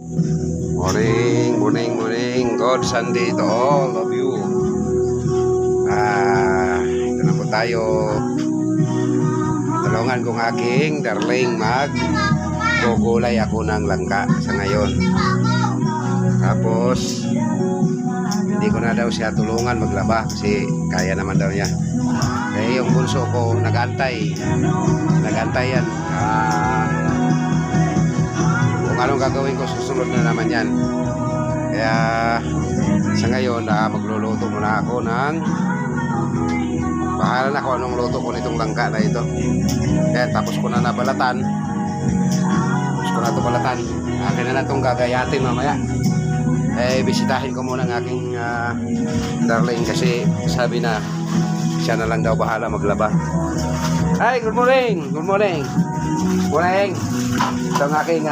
Morning, morning, morning. God Sunday to all of you. Ito na po tayo. Tulungan kong aking darling gugulay ako ng langka sa ngayon. Tapos hindi ko na daw siya tulungan maglaba kasi kaya naman daw niya. Eh yung bunso ko nagantay yan. Kung anong gagawin ko susunod na naman yan. Kaya sa ngayon magluluto muna ako ng bahala na kung anong luto ko nitong langka na ito. Kaya tapos ko na nabalatan. Akin na itong gagayatin mamaya. Eh bisitahin ko muna ng aking darling kasi sabi na siya na lang daw bahala maglaba. Hi, good morning. Good morning. Ito ang aking